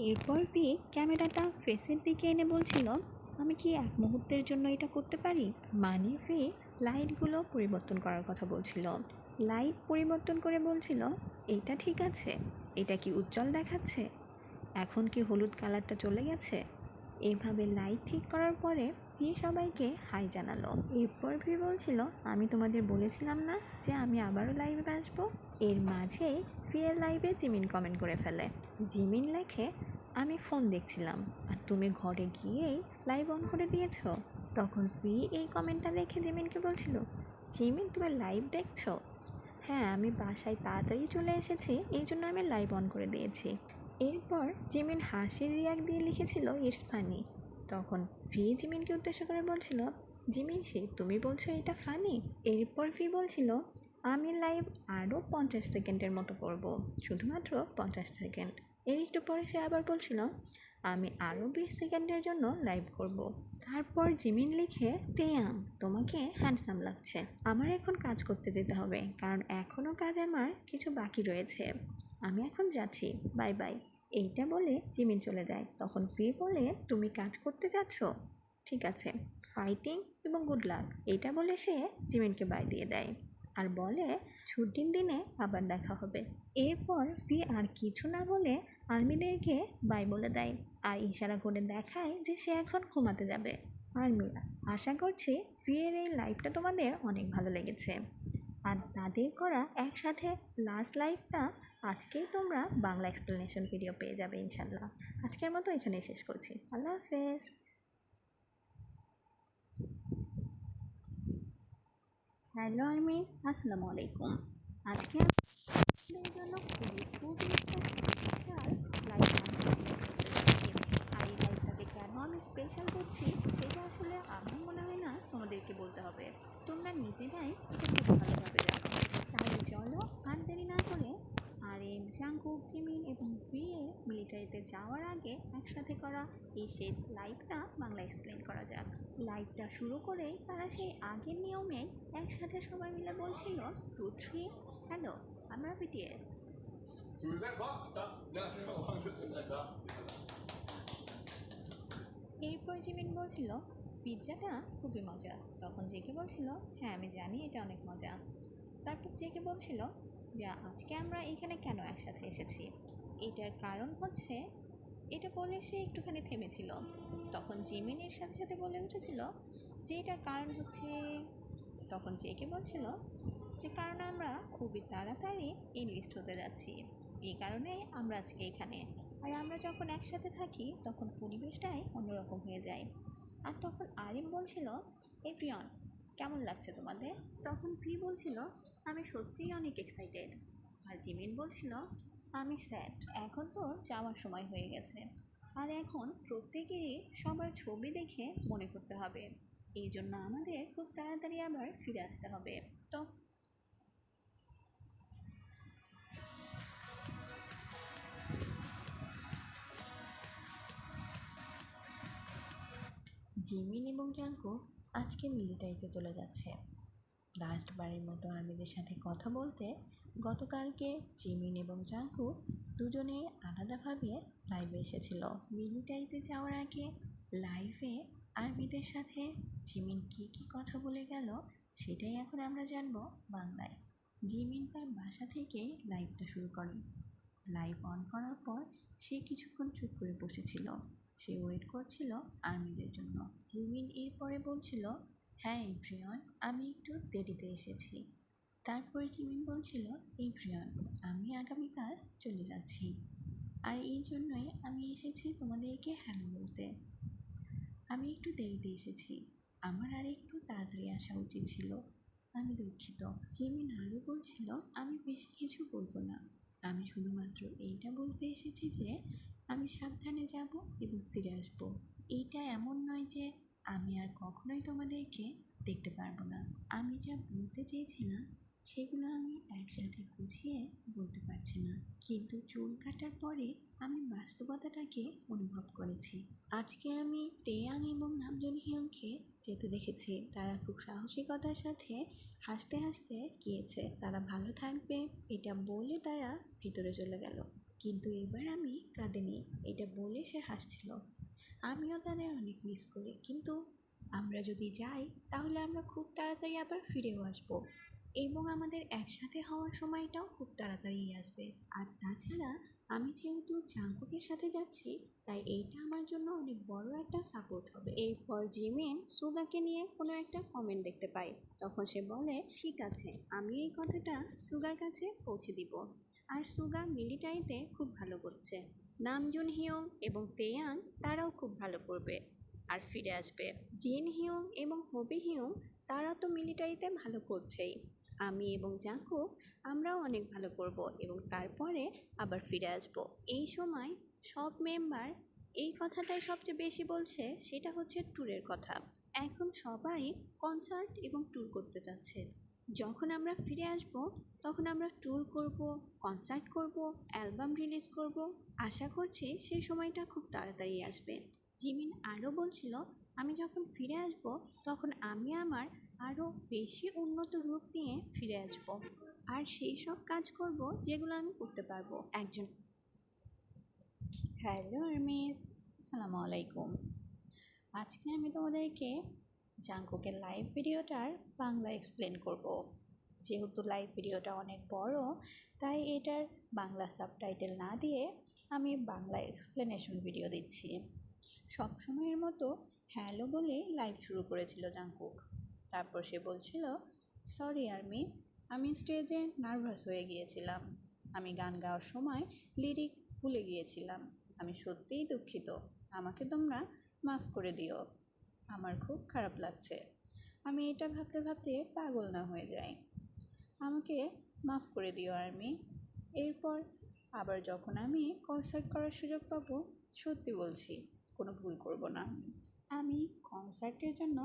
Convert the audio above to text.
এরপর ভি ক্যামেরাটা ফেসের দিকে এনে বলছিল, আমি কি এক মুহূর্তের জন্য এটা করতে পারি? মানে ভি লাইটগুলো পরিবর্তন করার কথা বলছিল। লাইট পরিবর্তন করে বলছিল, এটা ঠিক আছে, এটা কি উজ্জ্বল দেখাচ্ছে, এখন কি হলুদ কালারটা চলে গেছে? এইভাবে লাইট ঠিক করার পরে ভি সবাইকে হাই জানালো। এরপর ভি বলছিল, আমি তোমাদের বলেছিলাম না যে আমি আবারও লাইভে আসবো? এর মাঝেই ফিয়ের লাইভে জিমিন কমেন্ট করে ফেলে। জিমিন লেখে, আমি ফোন দেখছিলাম আর তুমি ঘরে গিয়েই লাইভ অন করে দিয়েছ। তখন ফি এই কমেন্টটা দেখে জিমিনকে বলছিল, জিমিন তুমি লাইভ দেখছো? হ্যাঁ, আমি বাসায় তাড়াতাড়ি চলে এসেছি, এই জন্য আমি লাইভ অন করে দিয়েছি। এরপর জিমিন হাসির রিয়াক্ট দিয়ে লিখেছিল, ইটস ফানি। তখন ফি জিমিনকে উদ্দেশ্য করে বলছিল, জিমিন তুমি বলছো এটা ফানি? এরপর ফি বলছিল, আমি লাইভ আরও 50 সেকেন্ডের মতো করব, শুধুমাত্র 50 সেকেন্ড। এর একটু পরে সে আবার বলছিল, আমি আরও 20 সেকেন্ডের জন্য লাইভ করব। তারপর জিমিন লিখে, তেয়াং তোমাকে হ্যান্ডসাম লাগছে, আমার এখন কাজ করতে যেতে হবে, কারণ এখনও কাজ আমার কিছু বাকি রয়েছে, আমি এখন যাচ্ছি, বাই বাই। এইটা বলে জিমিন চলে যায়। তখন ফি বলে, তুমি কাজ করতে যাচ্ছ? ঠিক আছে, ফাইটিং এবং গুড লাক, এইটা বলে সে জিমিনকে বাই দিয়ে দেয় আর বলে, ছুটির দিনে আবার দেখা হবে। এরপর ফি আর কিছু না বলে আর্মিদেরকে বাই বলে দেয় আর ইশারা করে দেখায় যে সে এখন ঘুমাতে যাবে। আর্মিরা, আশা করছি ফিয়ের এই লাইভটা তোমাদের অনেক ভালো লেগেছে, আর তাদের করা একসাথে লাস্ট লাইভটা আজকেই তোমরা বাংলা এক্সপ্লেনেশন ভিডিও পেয়ে যাবে ইনশাল্লাহ। আজকের মতো এখানেই শেষ করছি। আল্লাহ হাফেজ। হ্যালো আর্মিস, আসসালামু আলাইকুম। আজকে আপনাদের জন্য খুবই একটা স্পেশাল লাইভ করতে যাচ্ছি। আর এই লাইভটাকে কেন আমি স্পেশাল করছি সেটা আসলে আমার মনে হয় না তোমাদেরকে বলতে হবে, তোমরা নিজেরাই এটা খুব ভালোভাবে জানো। তাহলে চলো আর দেরি না করে আর এই জাংকুক, জিমিন এবং ভি এর মিলিটারিতে যাওয়ার আগে একসাথে করা এই শেষ লাইভটা বাংলা এক্সপ্লেন করা যাক। লাইভটা শুরু করেই তারা সেই আগের নিয়মেই একসাথে সবাই মিলে বলছিল, 2 3 হ্যালো, আমরা বিটিএস। এরপর জিমিন বলছিল, পিৎজাটা খুবই মজা। তখন জেকে বলছিল, হ্যাঁ আমি জানি এটা অনেক মজা। তারপর জেকে বলছিল, যা আজকে আমরা এখানে কেন একসাথে এসেছি, এটার কারণ হচ্ছে, এটা বলে সে একটুখানি থেমেছিল। তখন জিমিন এর সাথে সাথে বলে উঠেছিল যে এটার কারণ হচ্ছে, তখন জেকে বলছিল যে কারণ আমরা খুবই তাড়াতাড়ি এনলিস্ট হতে যাচ্ছি, এই কারণে আমরা আজকে এখানে। আর আমরা যখন একসাথে থাকি তখন পরিবেশটাই অন্যরকম হয়ে যায়। আর তখন আরিম বলছিল, এভরিওয়ান কেমন লাগছে তোমাদের? তখন ফি বলছিল, আমি সত্যিই অনেক এক্সাইটেড। আর জিমিন বলছিল, আমি স্যাড, এখন তো যাওয়ার সময় হয়ে গেছে, আর এখন প্রত্যেকেরই সবার ছবি দেখে মনে করতে হবে, এই জন্য আমাদের খুব তাড়াতাড়ি আবার ফিরে আসতে হবে। তো জিমিন এবং জাংকুক আজকে মিলিটারিতে চলে যাচ্ছে লাস্টবারের মতো আর্মিদের সাথে কথা বলতে। গতকালকে জিমিন এবং জাংকুক দুজনে আলাদাভাবে লাইভে এসেছিল। মিলিটারিতে যাওয়ার আগে লাইভে আর্মিদের সাথে জিমিন কী কথা বলে গেল সেটাই এখন আমরা জানবো বাংলায়। জিমিন তার বাসা থেকেই লাইভটা শুরু করেন। লাইভ অন করার পর সে কিছুক্ষণ চুপ করে বসেছিল, সে ওয়েট করছিল আর্মিদের জন্য। জিমিন এরপরে বলছিল, হ্যাঁ এভরিওয়ান, আমি একটু দেরিতে এসেছি। তারপরে জিমিন বলছিল, এভরিওয়ান আমি আগামীকাল চলে যাচ্ছি, আর এই জন্যই আমি এসেছি তোমাদেরকে হ্যালো বলতে। আমি একটু দেরিতে এসেছি, আমার আর একটু তাড়াতাড়ি আসা উচিত ছিল, আমি দুঃখিত। জিমিন আরও বলছিল, আমি বেশি কিছু বলবো না, আমি শুধুমাত্র এইটা বলতে এসেছি যে আমি সাবধানে যাব এবং ফিরে আসবো। এইটা এমন নয় যে আমি আর কখনোই তোমাদেরকে দেখতে পারবো না। আমি যা বলতে চেয়েছিলাম সেগুলো আমি একসাথে গুছিয়ে বলতে পারছি না, কিন্তু চুল কাটার পরে আমি বাস্তবতাটাকে অনুভব করেছি। আজকে আমি তেয়াং এবং নামজুন হিয়ংকে যেতে দেখেছি, তারা খুব সাহসিকতার সাথে হাসতে হাসতে গিয়েছে, তারা ভালো থাকবে এটা বলে তারা ভিতরে চলে গেল। কিন্তু এবার আমি কাঁদিনি, এটা বলে সে হাসছিল। আমিও তাদের অনেক মিস করি, কিন্তু আমরা যদি যাই তাহলে আমরা খুব তাড়াতাড়ি আবার ফিরেও আসবো এবং আমাদের একসাথে হওয়ার সময়টাও খুব তাড়াতাড়ি আসবে। আর তাছাড়া আমি যেহেতু জাঙ্কুকের সাথে যাচ্ছি, তাই এইটা আমার জন্য অনেক বড় একটা সাপোর্ট হবে। এরপর জিমিন সুগাকে নিয়ে কোনো একটা কমেন্ট দেখতে পাই। তখন সে বলে, ঠিক আছে, আমি এই কথাটা সুগার কাছে পৌঁছে দিব। আর সুগা মিলিটারিতে খুব ভালো করছে। নামজুন হিয়ং এবং তেয়াং তারাও খুব ভালো করবে আর ফিরে আসবে। জিন হিয়ং এবং হবি হিয়ং তারা তো মিলিটারিতে ভালো করছেই। আমি এবং জাঙ্কুক আমরাও অনেক ভালো করব এবং তারপরে আবার ফিরে আসব। এই সময় সব মেম্বার এই কথাটাই সবচেয়ে বেশি বলছে, সেটা হচ্ছে ট্যুরের কথা। এখন সবাই কনসার্ট এবং ট্যুর করতে যাচ্ছে। যখন আমরা ফিরে আসব তখন আমরা ট্যুর করব, কনসার্ট করব, অ্যালবাম রিলিজ করব। আশা করছি সেই সময়টা খুব তাড়াতাড়ি আসবে। জিমিন আরও বলছিল, আমি যখন ফিরে আসব তখন আমি আমার আরও বেশি উন্নত রূপ নিয়ে ফিরে আসব আর সেই সব কাজ করব যেগুলো আমি করতে পারবো। একজন হ্যালো আর্মিস, আসসালামু আলাইকুম। আজকে আমি তোমাদেরকে জাঙ্কুকের লাইভ ভিডিওটার বাংলা এক্সপ্লেন করব। যেহেতু লাইভ ভিডিওটা অনেক বড়, তাই এটার বাংলা সাবটাইটেল না দিয়ে আমি বাংলা এক্সপ্লেনেশন ভিডিও দিচ্ছি। সবসময়ের মতো হ্যালো বলে লাইভ শুরু করেছিল জাঙ্কুক। তারপর সে বলছিল, সরি আর্মি, আমি স্টেজে নার্ভাস হয়ে গিয়েছিলাম। আমি গান গাওয়ার সময় লিরিক ভুলে গিয়েছিলাম। আমি সত্যিই দুঃখিত, আমাকে তোমরা মাফ করে দিও। আমার খুব খারাপ লাগছে, আমি এটা ভাবতে ভাবতে পাগল না হয়ে যাই। আমাকে মাফ করে দিও আর্মি। এরপর আবার যখন আমি কনসার্ট করার সুযোগ পাবো, সত্যি বলছি কোনো ভুল করব না। আমি কনসার্টের জন্য